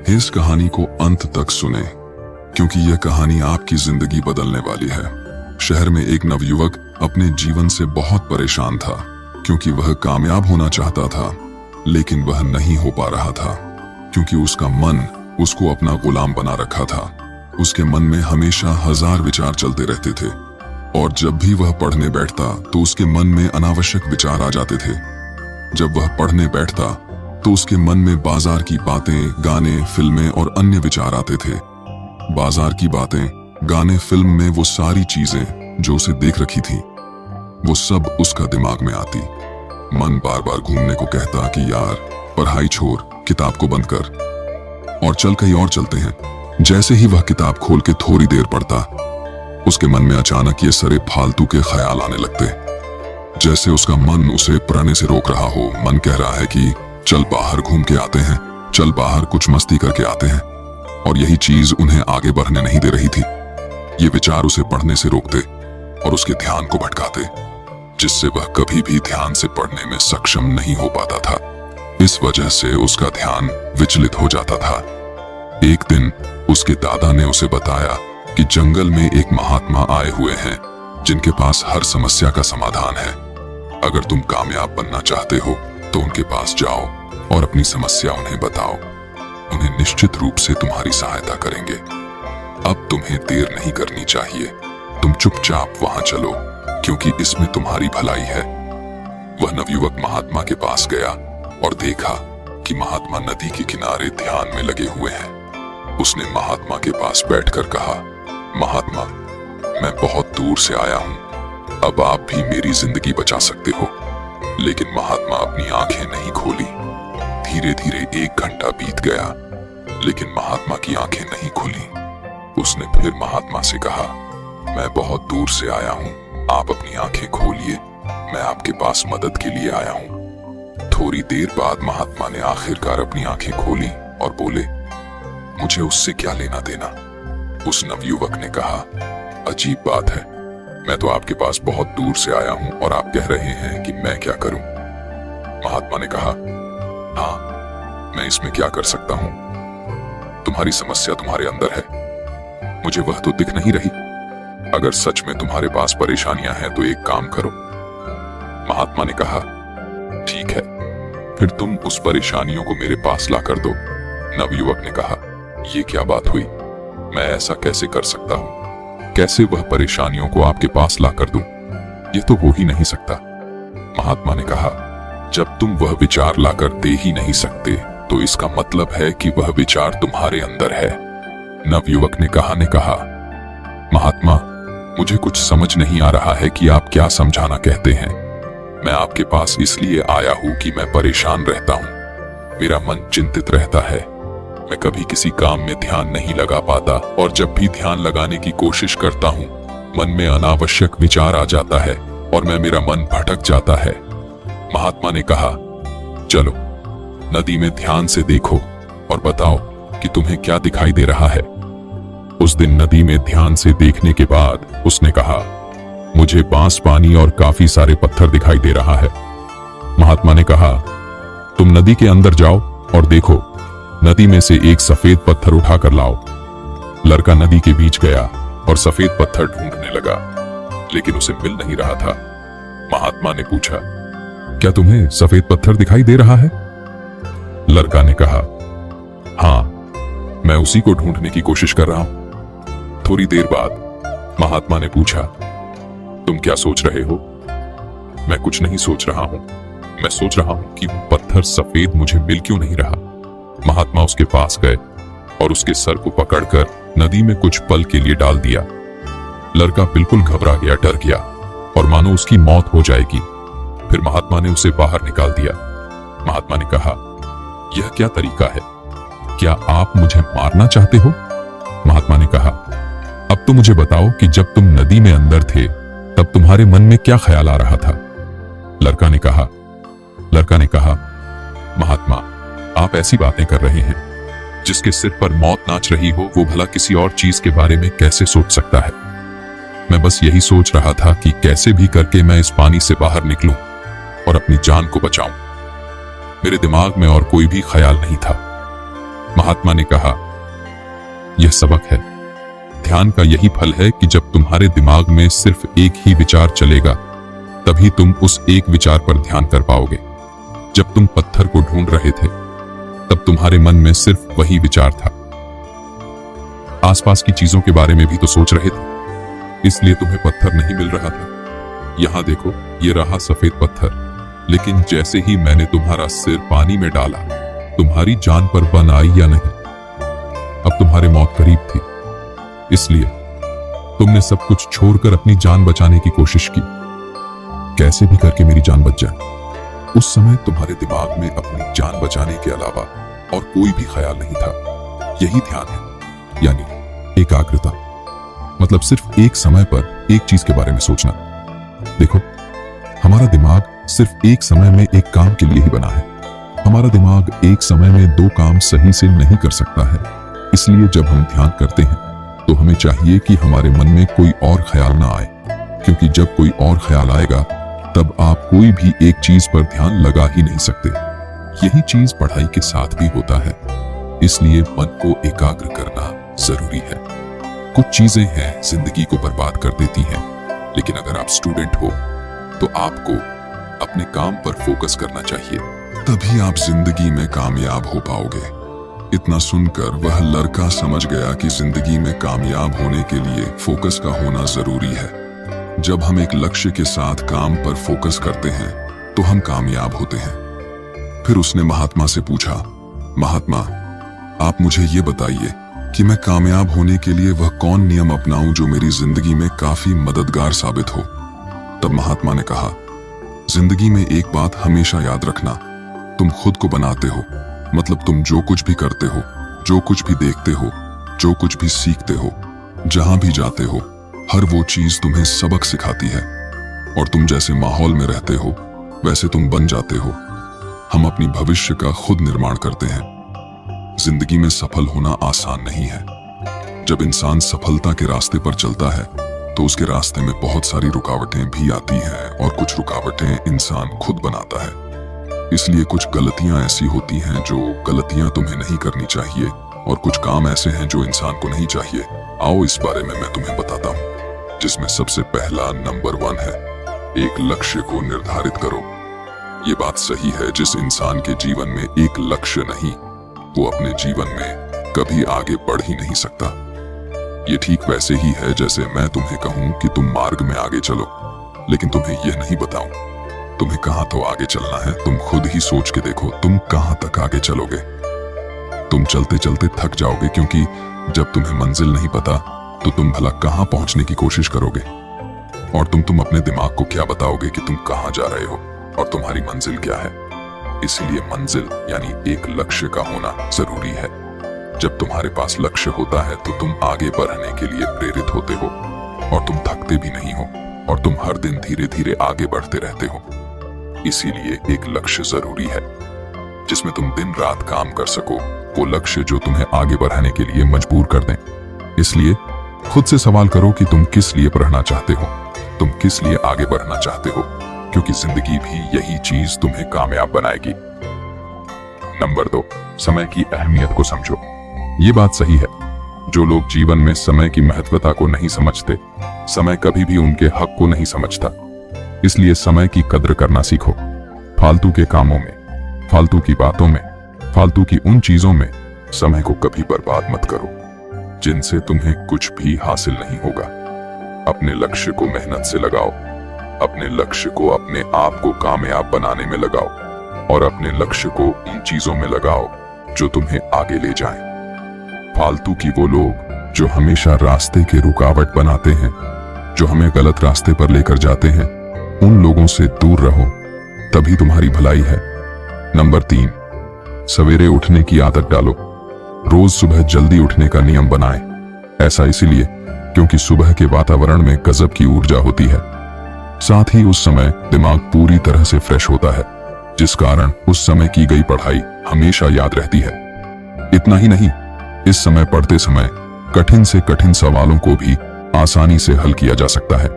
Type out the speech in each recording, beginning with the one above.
इस कहानी को अंत तक सुने, क्योंकि यह कहानी आपकी जिंदगी बदलने वाली है। शहर में एक नवयुवक अपने जीवन से बहुत परेशान था, क्योंकि वह कामयाब होना चाहता था, लेकिन वह नहीं हो पा रहा था, क्योंकि उसका मन उसको अपना गुलाम बना रखा था। उसके मन में हमेशा हजार विचार चलते रहते थे, और जब भी वह पढ़ने बैठता तो उसके मन में अनावश्यक विचार आ जाते थे। जब वह पढ़ने बैठता तो उसके मन में बाजार की बातें, गाने, फिल्में और अन्य विचार आते थे। बाजार की बातें, गाने, फिल्म में वो सारी चीजें जो उसे देख रखी थी, वो सब उसका दिमाग में आती। मन बार बार घूमने को कहता कि यार पढ़ाई छोड़, किताब को बंद कर और चल कहीं और चलते हैं। जैसे ही वह किताब खोल के थोड़ी देर पढ़ता, उसके मन में अचानक ये सारे फालतू के ख्याल आने लगते, जैसे उसका मन उसे पढ़ने से रोक रहा हो। मन कह रहा है कि चल बाहर घूम के आते हैं, चल बाहर कुछ मस्ती करके आते हैं, और यही चीज उन्हें आगे बढ़ने नहीं दे रही थी। ये विचार उसे पढ़ने से रोकते और उसके ध्यान को भटकाते, जिससे वह कभी भी ध्यान से पढ़ने में सक्षम नहीं हो पाता था। इस वजह से उसका ध्यान विचलित हो जाता था। एक दिन उसके दादा ने उसे बताया कि जंगल में एक महात्मा आए हुए हैं, जिनके पास हर समस्या का समाधान है। अगर तुम कामयाब बनना चाहते हो तो उनके पास जाओ और अपनी समस्या उन्हें बताओ। उन्हें निश्चित रूप से तुम्हारी सहायता करेंगे। अब तुम्हें देर नहीं करनी चाहिए, तुम चुपचाप वहां चलो, क्योंकि इसमें तुम्हारी भलाई है। वह नवयुवक महात्मा के पास गया और देखा कि महात्मा नदी के किनारे ध्यान में लगे हुए हैं। उसने महात्मा के पास बैठकर कहा, महात्मा, मैं बहुत दूर से आया हूं, अब आप भी मेरी जिंदगी बचा सकते हो। लेकिन महात्मा अपनी आंखें नहीं खोली। धीरे धीरे 1 घंटा बीत गया, लेकिन महात्मा की आंखें नहीं खुली। उसने फिर महात्मा से कहा, मैं बहुत दूर से आया हूं, आप अपनी आंखें खोलिए, मैं आपके पास मदद के लिए आया हूं। थोड़ी देर बाद महात्मा ने आखिरकार अपनी आंखें खोली और बोले, मुझे उससे क्या लेना देना। उस नवयुवक ने कहा, अजीब बात है, मैं तो आपके पास बहुत दूर से आया हूं और आप कह रहे हैं कि मैं क्या करूं। महात्मा ने कहा, हाँ, मैं इसमें क्या कर सकता हूं। तुम्हारी समस्या तुम्हारे अंदर है, मुझे वह तो दिख नहीं रही। अगर सच में तुम्हारे पास परेशानियां हैं तो एक काम करो। महात्मा ने कहा, ठीक है, फिर तुम उस परेशानियों को मेरे पास ला कर दो। नवयुवक ने कहा, ये क्या बात हुई, मैं ऐसा कैसे कर सकता हूं, कैसे वह परेशानियों को आपके पास ला कर दूं, ये तो हो ही नहीं सकता। महात्मा ने कहा, जब तुम वह विचार लाकर दे ही नहीं सकते तो इसका मतलब है कि वह विचार तुम्हारे अंदर है। नवयुवक ने कहा, महात्मा, मुझे कुछ समझ नहीं आ रहा है कि आप क्या समझाना कहते हैं। मैं आपके पास इसलिए आया हूं कि मैं परेशान रहता हूं, मेरा मन चिंतित रहता है, मैं कभी किसी काम में ध्यान नहीं लगा पाता, और जब भी ध्यान लगाने की कोशिश करता हूं, मन में अनावश्यक विचार आ जाता है और मेरा मन भटक जाता है। महात्मा ने कहा, चलो नदी में ध्यान से देखो और बताओ कि तुम्हें क्या दिखाई दे रहा है। उस दिन नदी में ध्यान से देखने के बाद उसने कहा, मुझे बांस, पानी और काफी सारे पत्थर दिखाई दे रहा है। महात्मा ने कहा, तुम नदी के अंदर जाओ और देखो, नदी में से एक सफेद पत्थर उठाकर लाओ। लड़का नदी के बीच गया और सफेद पत्थर ढूंढने लगा, लेकिन उसे मिल नहीं रहा था। महात्मा ने पूछा, क्या तुम्हें सफेद पत्थर दिखाई दे रहा है? लड़का ने कहा, हाँ, मैं उसी को ढूंढने की कोशिश कर रहा हूं। थोड़ी देर बाद महात्मा ने पूछा, तुम क्या सोच रहे हो? मैं कुछ नहीं सोच रहा हूं, मैं सोच रहा हूं कि वो पत्थर सफेद मुझे मिल क्यों नहीं रहा। महात्मा उसके पास गए और उसके सर को पकड़कर नदी में कुछ पल के लिए डाल दिया। लड़का बिल्कुल घबरा गया, डर गया और मानो उसकी मौत हो जाएगी। फिर महात्मा ने उसे बाहर निकाल दिया। महात्मा ने कहा, यह क्या तरीका है, क्या आप मुझे मारना चाहते हो? महात्मा ने कहा, अब तो मुझे बताओ कि जब तुम नदी में अंदर थे तब तुम्हारे मन में क्या ख्याल आ रहा था। लड़का ने कहा, महात्मा, आप ऐसी बातें कर रहे हैं, जिसके सिर पर मौत नाच रही हो वो भला किसी और चीज के बारे में कैसे सोच सकता है। मैं बस यही सोच रहा था कि कैसे भी करके मैं इस पानी से बाहर निकलूं और अपनी जान को बचाऊं। मेरे दिमाग में और कोई भी ख्याल नहीं था। महात्मा ने कहा, यह सबक है। ध्यान का यही फल है कि जब तुम्हारे दिमाग में सिर्फ एक ही विचार चलेगा, तभी तुम उस एक विचार पर ध्यान कर पाओगे। जब तुम पत्थर को ढूंढ रहे थे, तब तुम्हारे मन में सिर्फ वही विचार था। आसपास की चीजों के बारे में भी तो सोच रहे थे, इसलिए तुम्हें पत्थर नहीं मिल रहा था। यहां देखो, ये रहा सफेद पत्थर। लेकिन जैसे ही मैंने तुम्हारा सिर पानी में डाला, तुम्हारी जान पर बन आई या नहीं? अब तुम्हारे मौत करीब थी, इसलिए तुमने सब कुछ छोड़कर अपनी जान बचाने की कोशिश की। कैसे भी करके मेरी जान बच जाए। उस समय तुम्हारे दिमाग में अपनी जान बचाने के अलावा और कोई भी ख्याल नहीं था। यही ध्यान है, यानी एकाग्रता। मतलब सिर्फ एक समय पर एक चीज के बारे में सोचना। देखो, हमारा दिमाग सिर्फ एक समय में एक काम के लिए ही बना है। हमारा दिमाग एक समय में दो काम सही से नहीं कर सकता है। इसलिए जब हम ध्यान करते हैं, तो हमें चाहिए कि हमारे मन में कोई और ख्याल ना आए, क्योंकि जब कोई और ख्याल आएगा, तब आप कोई भी एक चीज पर ध्यान लगा ही नहीं सकते। यही चीज पढ़ाई के साथ भी होता है। इसलिए मन को एकाग्र करना जरूरी है। कुछ चीजें हैं जिंदगी को बर्बाद कर देती हैं, लेकिन अगर आप स्टूडेंट हो तो आपको अपने काम पर फोकस करना चाहिए, तभी आप जिंदगी में कामयाब हो पाओगे। इतना सुनकर वह लड़का समझ गया कि जिंदगी में कामयाब होने के लिए फोकस का होना जरूरी है। जब हम एक लक्ष्य के साथ काम पर फोकस करते हैं, तो हम कामयाब होते हैं। फिर उसने महात्मा से पूछा, महात्मा, आप मुझे ये बताइए कि मैं कामयाब होने के लिए वह कौन नियम अपनाऊं जो मेरी जिंदगी में काफी मददगार साबित हो। तब महात्मा ने कहा, जिंदगी में एक बात हमेशा याद रखना, तुम खुद को बनाते हो। मतलब तुम जो कुछ भी करते हो, जो कुछ भी देखते हो, जो कुछ भी सीखते हो, जहां भी जाते हो, हर वो चीज तुम्हें सबक सिखाती है। और तुम जैसे माहौल में रहते हो, वैसे तुम बन जाते हो। हम अपनी भविष्य का खुद निर्माण करते हैं। जिंदगी में सफल होना आसान नहीं है। जब इंसान सफलता के रास्ते पर चलता है, तो उसके रास्ते में बहुत सारी रुकावटें भी आती हैं, और कुछ रुकावटें इंसान खुद बनाता है। इसलिए कुछ गलतियां ऐसी होती हैं जो गलतियां तुम्हें नहीं करनी चाहिए, और कुछ काम ऐसे हैं जो इंसान को नहीं चाहिए। आओ इस बारे में मैं तुम्हें बताता हूं, जिसमें सबसे पहला नंबर 1 है, एक लक्ष्य को निर्धारित करो। ये बात सही है, जिस इंसान के जीवन में एक लक्ष्य नहीं, वो अपने जीवन में कभी आगे बढ़ ही नहीं सकता। ये ठीक वैसे ही है जैसे मैं तुम्हें कहूं कि तुम मार्ग में आगे चलो, लेकिन तुम्हें यह नहीं बताऊं तुम्हें कहां तो आगे चलना है। तुम खुद ही सोच के देखो, तुम कहां तक आगे चलोगे। तुम चलते चलते थक जाओगे, क्योंकि जब तुम्हें मंजिल नहीं पता, तो तुम भला कहां पहुंचने की कोशिश करोगे। और तुम अपने दिमाग को क्या बताओगे कि तुम कहां जा रहे हो और तुम्हारी मंजिल क्या है। इसलिए मंजिल यानी एक लक्ष्य का होना जरूरी है। जब तुम्हारे पास लक्ष्य होता है, तो तुम आगे बढ़ने के लिए प्रेरित होते हो, और तुम थकते भी नहीं हो, और तुम हर दिन धीरे धीरे आगे बढ़ते रहते हो। इसीलिए एक लक्ष्य जरूरी है, जिसमें तुम दिन रात काम कर सको। वो लक्ष्य जो तुम्हें आगे बढ़ाने के लिए मजबूर कर दें। इसलिए खुद से सवाल करो कि तुम किस लिए बढ़ना चाहते हो, तुम किस लिए आगे बढ़ना चाहते हो, क्योंकि जिंदगी भी यही चीज तुम्हें कामयाब बनाएगी। नंबर 2, समय की अहमियत को समझो। ये बात सही है, जो लोग जीवन में समय की महत्वता को नहीं समझते, समय कभी भी उनके हक को नहीं समझता। इसलिए समय की कद्र करना सीखो। फालतू के कामों में, फालतू की बातों में, फालतू की उन चीजों में समय को कभी बर्बाद मत करो, जिनसे तुम्हें कुछ भी हासिल नहीं होगा। अपने लक्ष्य को मेहनत से लगाओ। अपने लक्ष्य को अपने आप को कामयाब बनाने में लगाओ, और अपने लक्ष्य को उन चीजों में लगाओ जो तुम्हें आगे ले जाएं। फालतू की वो लोग जो हमेशा रास्ते के रुकावट बनाते हैं, जो हमें गलत रास्ते पर लेकर जाते हैं, उन लोगों से दूर रहो, तभी तुम्हारी भलाई है। नंबर 3, सवेरे उठने की आदत डालो। रोज सुबह जल्दी उठने का नियम बनाएं। ऐसा इसीलिए क्योंकि सुबह के वातावरण में गजब की ऊर्जा होती है। साथ ही उस समय दिमाग पूरी तरह से फ्रेश होता है, जिस कारण उस समय की गई पढ़ाई हमेशा याद रहती है। इतना ही नहीं, इस समय पढ़ते समय कठिन से कठिन सवालों को भी आसानी से हल किया जा सकता है।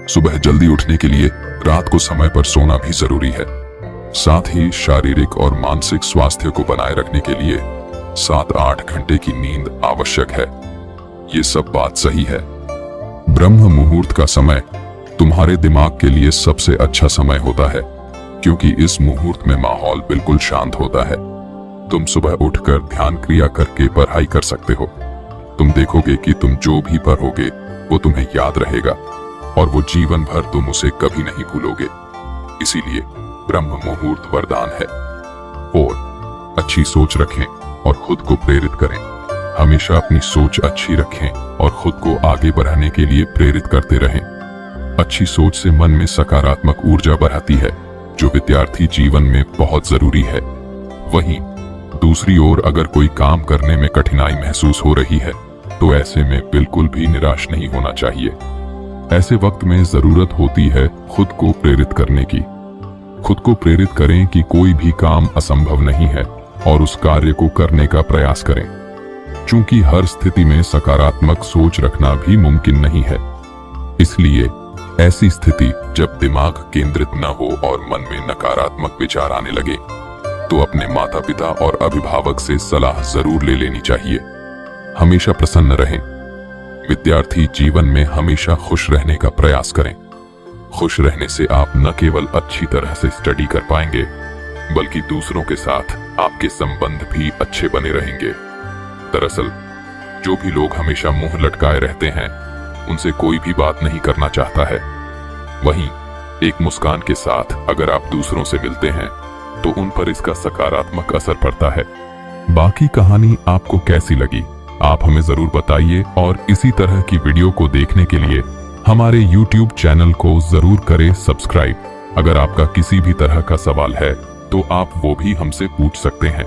सुबह जल्दी उठने के लिए रात को समय पर सोना भी जरूरी है। साथ ही शारीरिक और मानसिक स्वास्थ्य को बनाए रखने के लिए 7-8 घंटे की नींद आवश्यक है। ये सब बात सही है। ब्रह्म मुहूर्त का समय तुम्हारे दिमाग के लिए सबसे अच्छा समय होता है, क्योंकि इस मुहूर्त में माहौल बिल्कुल शांत होता है। तुम सुबह उठकर ध्यान क्रिया करके पढ़ाई कर सकते हो। तुम देखोगे कि तुम जो भी पढ़ोगे वो तुम्हें याद रहेगा और वो जीवन भर तुम उसे कभी नहीं भूलोगे। इसीलिए ब्रह्म मुहूर्त वरदान है। और अच्छी सोच रखें और खुद को प्रेरित करें। हमेशा अपनी सोच अच्छी रखें और खुद को आगे बढ़ाने के लिए प्रेरित करते रहें। अच्छी सोच से मन में सकारात्मक ऊर्जा बढ़ाती है, जो विद्यार्थी जीवन में बहुत जरूरी है। वहीं दूसरी ओर अगर कोई काम करने में कठिनाई महसूस हो रही है तो ऐसे में बिल्कुल भी निराश नहीं होना चाहिए। ऐसे वक्त में जरूरत होती है खुद को प्रेरित करने की। खुद को प्रेरित करें कि कोई भी काम असंभव नहीं है और उस कार्य को करने का प्रयास करें। चूंकि हर स्थिति में सकारात्मक सोच रखना भी मुमकिन नहीं है, इसलिए ऐसी स्थिति जब दिमाग केंद्रित न हो और मन में नकारात्मक विचार आने लगे तो अपने माता पिता और अभिभावक से सलाह जरूर ले लेनी चाहिए। हमेशा प्रसन्न रहें। विद्यार्थी जीवन में हमेशा खुश रहने का प्रयास करें। खुश रहने से आप न केवल अच्छी तरह से स्टडी कर पाएंगे, बल्कि दूसरों के साथ आपके संबंध भी अच्छे बने रहेंगे। दरअसल जो भी लोग हमेशा मुंह लटकाए रहते हैं, उनसे कोई भी बात नहीं करना चाहता है। वहीं एक मुस्कान के साथ अगर आप दूसरों से मिलते हैं तो उन पर इसका सकारात्मक असर पड़ता है। बाकी कहानी आपको कैसी लगी, आप हमें जरूर बताइए और इसी तरह की वीडियो को देखने के लिए हमारे YouTube चैनल को जरूर करें सब्सक्राइब। अगर आपका किसी भी तरह का सवाल है तो आप वो भी हमसे पूछ सकते हैं।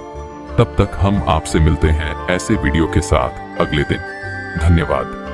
तब तक हम आपसे मिलते हैं ऐसे वीडियो के साथ अगले दिन। धन्यवाद।